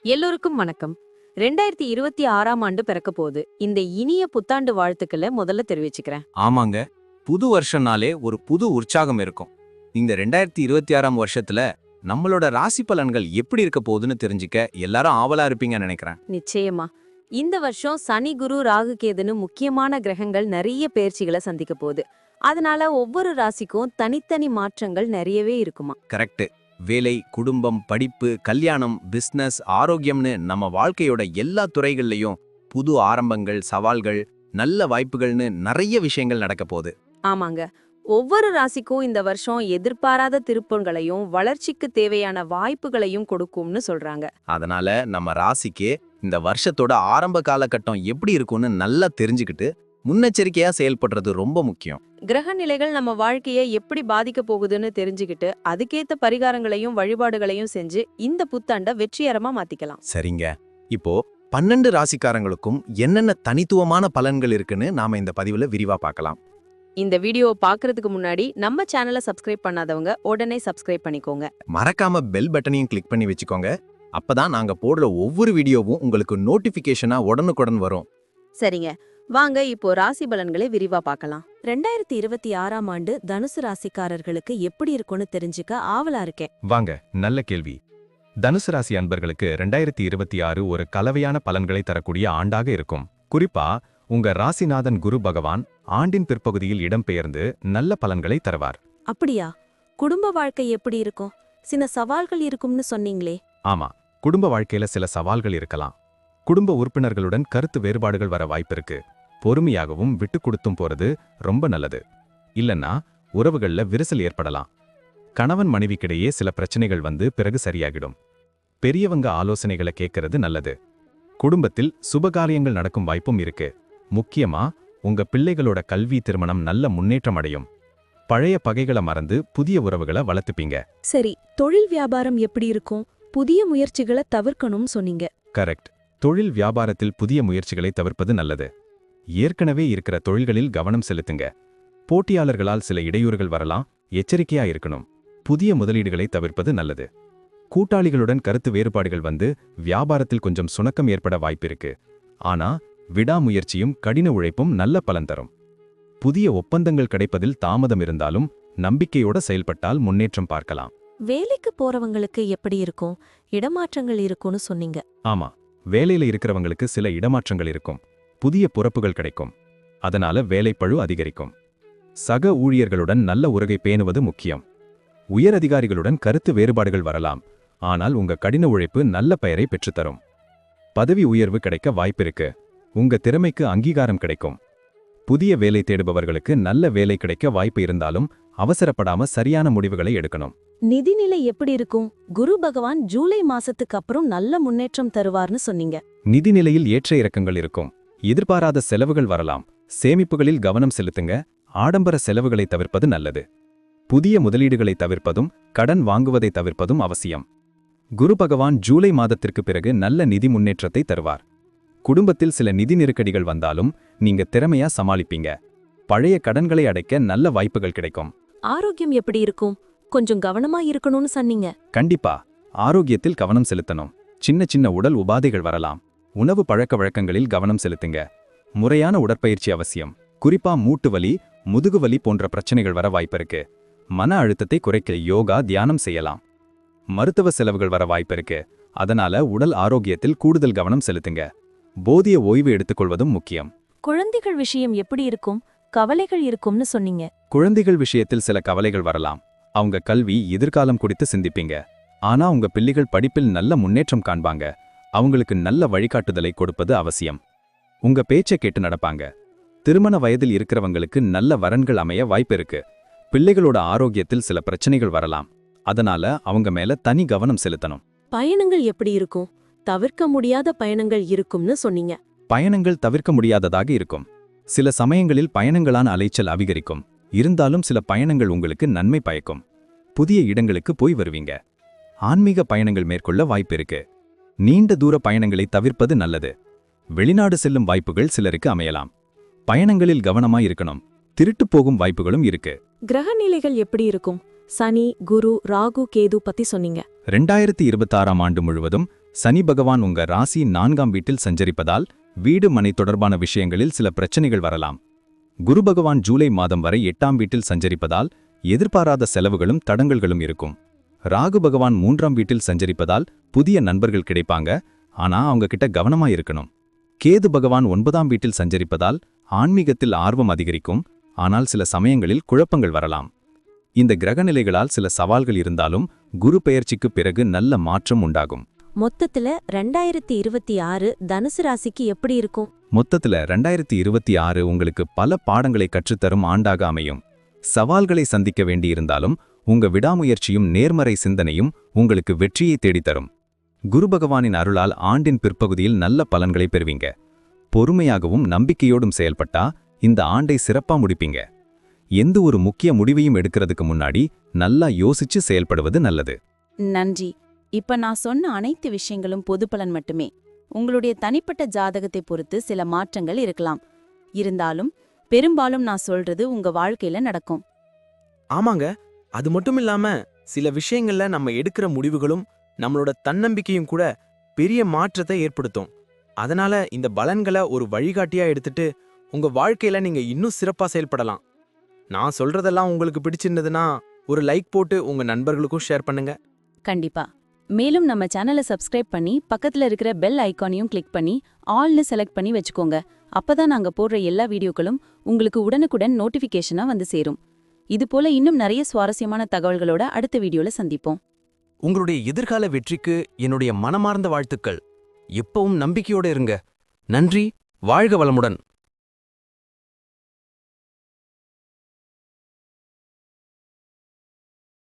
எல்லோருக்கும் வணக்கம். 2026ஆம் ஆண்டு பிறக்க போகுது. இந்த இனிய புத்தாண்டு வாழ்த்துக்களை முதல்ல தெரிவிச்சுக்கிறேன். ஆமாங்க. புது வருஷம்னாலே ஒரு புது உற்சாகம் இருக்கும். இந்த 2026ஆம் வருஷத்துல நம்மளோட ராசி பலன்கள் எப்படி இருக்க போகுதுன்னு தெரிஞ்சுக்க எல்லாரும் ஆவலா இருப்பீங்கன்னு நினைக்கிறேன். நிச்சயமா. இந்த வருஷம் சனி, குரு, ராகு, கேதுன்னு முக்கியமான கிரகங்கள் நிறைய பெயர்ச்சிகளை சந்திக்க போகுது. அதனால ஒவ்வொரு ராசிக்கும் தனித்தனி மாற்றங்கள் நிறையவே இருக்குமா. கரெக்ட். வேலை, குடும்பம், படிப்பு, கல்யாணம், பிசினஸ், ஆரோக்கியம்னு நம்ம வாழ்க்கையோட எல்லா துறைகள்லயும் புது ஆரம்பங்கள், சவால்கள், நல்ல வாய்ப்புகள்னு நிறைய விஷயங்கள் நடக்க போகுது. ஆமாங்க. ஒவ்வொரு ராசிக்கும் இந்த வருஷம் எதிர்பாராத திருப்பங்களையும் வளர்ச்சிக்கு தேவையான வாய்ப்புகளையும் கொடுக்கும்னு சொல்றாங்க. அதனால நம்ம ராசிக்கு இந்த வருஷத்தோட ஆரம்ப காலகட்டம் எப்படி இருக்கும்னு நல்லா தெரிஞ்சுக்கிட்டு முன்னெச்சரிக்கையா செயல்படுறது ரொம்ப முக்கியம். கிரக நிலைகள் நம்ம வாழ்க்கையை எப்படி பாதிக்க போகுதுன்னு தெரிஞ்சுக்கிட்டு அதுக்கேத்த பரிகாரங்களையும் வழிபாடுகளையும் செஞ்சு இந்த புத்தாண்ட வெற்றிகரமா மாத்திக்கலாம். சரிங்க. இப்போ 12 ராசிக்காரங்களுக்கும் என்னென்ன தனித்துவமான பலன்கள் இருக்குன்னு நாம இந்த பதிவுல விரிவா பார்க்கலாம். இந்த வீடியோவை பார்க்கறதுக்கு முன்னாடி நம்ம சேனலை சப்ஸ்கிரைப் பண்ணாதவங்க உடனே சப்ஸ்கிரைப் பண்ணிக்கோங்க. மறக்காம பெல் பட்டனையும் கிளிக் பண்ணி வச்சுக்கோங்க. அப்பதான் நாங்க போடுற ஒவ்வொரு வீடியோவும் உங்களுக்கு நோட்டிபிகேஷனா உடனுக்குடன் வரும். சரிங்க, வாங்க இப்போ ராசி பலன்களை விரிவா பார்க்கலாம். 2026ஆம் ஆண்டு தனுசு ராசிக்காரர்களுக்கு எப்படி இருக்கும்னு தெரிஞ்சுக்க ஆவலா இருக்கேன். வாங்க, நல்ல கேள்வி. தனுசு ராசி அன்பர்களுக்கு 2026 ஒரு கலவையான பலன்களை தரக்கூடிய ஆண்டாக இருக்கும். குறிப்பா உங்க ராசிநாதன் குரு பகவான் ஆண்டின் பிற்பகுதியில் இடம்பெயர்ந்து நல்ல பலன்களை தருவார். அப்படியா? குடும்ப வாழ்க்கை எப்படி இருக்கும்? சில சவால்கள் இருக்கும்னு சொன்னீங்களே. ஆமா, குடும்ப வாழ்க்கையில சில சவால்கள் இருக்கலாம். குடும்ப உறுப்பினர்களுடன் கருத்து வேறுபாடுகள் வர வாய்ப்பிருக்கு. பொறுமையாகவும் விட்டு கொடுத்தும் போறது ரொம்ப நல்லது. இல்லன்னா உறவுகள்ல விரிசல் ஏற்படலாம். கணவன் மனைவிக்கிடையே சில பிரச்சனைகள் வந்து பிறகு சரியாகிடும். பெரியவங்க ஆலோசனைகளை கேட்கறது நல்லது. குடும்பத்தில் சுபகாரியங்கள் நடக்கும் வாய்ப்பும் இருக்கு. முக்கியமா உங்க பிள்ளைகளோட கல்வி, திருமணம் நல்ல முன்னேற்றம் அடையும். பழைய பகைகளை மறந்து புதிய உறவுகளை வளர்த்துப்பீங்க. சரி, தொழில் வியாபாரம் எப்படி இருக்கும்? புதிய முயற்சிகளை தவிர்க்கணும்னு சொன்னீங்க. கரெக்ட். தொழில் வியாபாரத்தில் புதிய முயற்சிகளை தவிர்ப்பது நல்லது. ஏற்கனவே இருக்கிற தொழில்களில் கவனம் செலுத்துங்க. போட்டியாளர்களால் சில இடையூறுகள் வரலாம், எச்சரிக்கையா இருக்கணும். புதிய முதலீடுகளை தவிர்ப்பது நல்லது. கூட்டாளிகளுடன் கருத்து வேறுபாடுகள் வந்து வியாபாரத்தில் கொஞ்சம் சுணக்கம் ஏற்பட வாய்ப்பிருக்கு. ஆனா விடாமுயற்சியும் கடின உழைப்பும் நல்ல பலன் தரும். புதிய ஒப்பந்தங்கள் கிடைப்பதில் தாமதம் இருந்தாலும் நம்பிக்கையோட செயல்பட்டால் முன்னேற்றம் பார்க்கலாம். வேலைக்கு போறவங்களுக்கு எப்படி இருக்கும்? இடமாற்றங்கள் இருக்கும்னு சொன்னீங்க. ஆமா, வேலையில இருக்கிறவங்களுக்கு சில இடமாற்றங்கள் இருக்கும். புதிய பொறுப்புகள் கிடைக்கும். அதனால வேலைப்பழு அதிகரிக்கும். சக ஊழியர்களுடன் நல்ல உறவை பேணுவது முக்கியம். உயர் அதிகாரிகளுடன் கருத்து வேறுபாடுகள் வரலாம். ஆனால் உங்க கடின உழைப்பு நல்ல பெயரை பெற்றுத்தரும். பதவி உயர்வு கிடைக்க வாய்ப்பிருக்கு. உங்க திறமைக்கு அங்கீகாரம் கிடைக்கும். புதிய வேலை தேடுபவர்களுக்கு நல்ல வேலை கிடைக்க வாய்ப்பு இருந்தாலும் அவசரப்படாம சரியான முடிவுகளை எடுக்கணும். நிதிநிலை எப்படி இருக்கும்? குரு பகவான் ஜூலை மாசத்துக்கு அப்புறம் நல்ல முன்னேற்றம் தருவார்னு சொன்னீங்க. நிதிநிலையில் ஏற்ற இறக்கங்கள் இருக்கும். எதிர்பாராத செலவுகள் வரலாம். சேமிப்புகளில் கவனம் செலுத்துங்க. ஆடம்பர செலவுகளை தவிர்ப்பது நல்லது. புதிய முதலீடுகளை தவிர்ப்பதும் கடன் வாங்குவதை தவிர்ப்பதும் அவசியம். குரு பகவான் ஜூலை மாதத்திற்கு பிறகு நல்ல நிதி முன்னேற்றத்தை தருவார். குடும்பத்தில் சில நிதி நெருக்கடிகள் வந்தாலும் நீங்க திறமையா சமாளிப்பீங்க. பழைய கடன்களை அடைக்க நல்ல வாய்ப்புகள் கிடைக்கும். ஆரோக்கியம் எப்படி இருக்கும்? கொஞ்சம் கவனமா இருக்கணும்னு சொன்னீங்க. கண்டிப்பா ஆரோக்கியத்தில் கவனம் செலுத்தணும். சின்ன சின்ன உடல் உபாதைகள் வரலாம். உணவு பழக்க வழக்கங்களில் கவனம் செலுத்துங்க. முறையான உடற்பயிற்சி அவசியம். குறிப்பா மூட்டு வலி, முதுகுவலி போன்ற பிரச்சனைகள் வர வாய்ப்பிருக்கு. மன அழுத்தத்தை குறைக்க யோகா, தியானம் செய்யலாம். மருத்துவ செலவுகள் வர வாய்ப்பிருக்கு. அதனால உடல் ஆரோக்கியத்தில் கூடுதல் கவனம் செலுத்துங்க. போதிய ஓய்வு எடுத்துக்கொள்வதும் முக்கியம். குழந்தைகள் விஷயம் எப்படி இருக்கும்? கவலைகள் இருக்கும்னு சொன்னீங்க. குழந்தைகள் விஷயத்தில் சில கவலைகள் வரலாம். அவங்க கல்வி, எதிர்காலம் குறித்து சிந்திப்பீங்க. ஆனா உங்க பிள்ளைகள் படிப்பில் நல்ல முன்னேற்றம் காண்பாங்க. அவங்களுக்கு நல்ல வழிகாட்டுதலை கொடுப்பது அவசியம். உங்க பேச்சை கேட்டு நடப்பாங்க. திருமண வயதில் இருக்கிறவங்களுக்கு நல்ல வரன்கள் அமைய வாய்ப்பு இருக்கு. பிள்ளைகளோட ஆரோக்கியத்தில் சில பிரச்சனைகள் வரலாம். அதனால அவங்க மேல தனி கவனம் செலுத்தணும். பயணங்கள் எப்படி இருக்கும்? தவிர்க்க முடியாத பயணங்கள் இருக்கும்னு சொன்னீங்க. பயணங்கள் தவிர்க்க முடியாததாக இருக்கும். சில சமயங்களில் பயணங்களான அலைச்சல் அதிகரிக்கும். இருந்தாலும் சில பயணங்கள் உங்களுக்கு நன்மை பயக்கும். புதிய இடங்களுக்கு போய் வருவீங்க. ஆன்மீக பயணங்கள் மேற்கொள்ள வாய்ப்பு இருக்கு. நீண்ட தூர பயணங்களை தவிர்ப்பது நல்லது. வெளிநாடு செல்லும் வாய்ப்புகள் சிலருக்கு அமையலாம். பயணங்களில் கவனமாய் இருக்கணும். திருட்டு போகும் வாய்ப்புகளும் இருக்கு. கிரக நிலைகள் எப்படி இருக்கும்? சனி, குரு, ராகு, கேது பத்தி சொன்னீங்க. 2026ஆம் ஆண்டு முழுவதும் சனி பகவான் உங்க ராசி 4ஆம் வீட்டில் சஞ்சரிப்பதால் வீடு மனை தொடர்பான விஷயங்களில் சில பிரச்சனைகள் வரலாம். குரு பகவான் ஜூலை மாதம் வரை 8ஆம் வீட்டில் சஞ்சரிப்பதால் எதிர்பாராத செலவுகளும் தடங்கல்களும் இருக்கும். ராகு பகவான் 3ஆம் வீட்டில் சஞ்சரிப்பதால் புதிய நண்பர்கள் கிடைப்பாங்க, ஆனா அவங்க கிட்ட கவனமா இருக்கணும். கேது பகவான் 9ஆம் வீட்டில் சஞ்சரிப்பதால் ஆன்மீகத்தில் ஆர்வம் அதிகரிக்கும், ஆனால் சில சமயங்களில் குழப்பங்கள் வரலாம். இந்த கிரகநிலைகளால் சில சவால்கள் இருந்தாலும் குரு பெயர்ச்சிக்கு பிறகு நல்ல மாற்றம் உண்டாகும். மொத்தத்துல 2026 தனுசு ராசிக்கு எப்படி இருக்கும்? மொத்தத்துல 2026 உங்களுக்கு பல பாடங்களை கற்றுத்தரும் ஆண்டாக அமையும். சவால்களை சந்திக்க வேண்டியிருந்தாலும் உங்க விடாமுயற்சியும் நேர்மறை சிந்தனையும் உங்களுக்கு வெற்றியை தேடித்தரும். குரு பகவானின் அருளால் ஆண்டின் பிற்பகுதியில் நல்ல பலன்களை பெறுவீங்க. பொறுமையாகவும் நம்பிக்கையோடும் செயல்பட்டா இந்த ஆண்டை சிறப்பா முடிப்பீங்க. எந்த ஒரு முக்கிய முடிவையும் எடுக்கிறதுக்கு முன்னாடி நல்லா யோசிச்சு செயல்படுவது நல்லது. நன்றி. இப்ப நான் சொன்ன அனைத்து விஷயங்களும் பொது பலன் மட்டுமே. உங்களுடைய தனிப்பட்ட ஜாதகத்தை பொறுத்து சில மாற்றங்கள் இருக்கலாம். இருந்தாலும் பெரும்பாலும் நான் சொல்றது உங்க வாழ்க்கையில நடக்கும். ஆமாங்க, அது மட்டும் இல்லாம சில விஷயங்கள்ல நம்ம எடுக்கிற முடிவுகளும் நம்மளோட தன்னம்பிக்கையும் கூட பெரிய மாற்றத்தை ஏற்படுத்தும். அதனால இந்த பலன்களை ஒரு வழிகாட்டியா எடுத்துட்டு உங்க வாழ்க்கையில நீங்க இன்னும் சிறப்பா செயல்படலாம். நான் சொல்றதெல்லாம் உங்களுக்கு பிடிச்சிருந்ததுன்னா ஒரு லைக் போட்டு உங்க நண்பர்களுக்கும் ஷேர் பண்ணுங்க. கண்டிப்பா. மேலும் நம்ம சேனலை சப்ஸ்கிரைப் பண்ணி பக்கத்துல இருக்கிற பெல் ஐகானையும் கிளிக் பண்ணி ஆல்னு செலக்ட் பண்ணி வச்சுக்கோங்க. அப்பதான் நாங்க போடுற எல்லா வீடியோக்களும் உங்களுக்கு உடனுக்குடன் நோட்டிஃபிகேஷனா வந்து சேரும். இது போல இன்னும் நிறைய சுவாரஸ்யமான தகவல்களோட அடுத்த வீடியோல சந்திப்போம். உங்களுடைய எதிர்கால வெற்றிக்கு என்னுடைய மனமார்ந்த வாழ்த்துக்கள். எப்பவும் நம்பிக்கையோட இருங்க. நன்றி. வாழ்க வளமுடன்.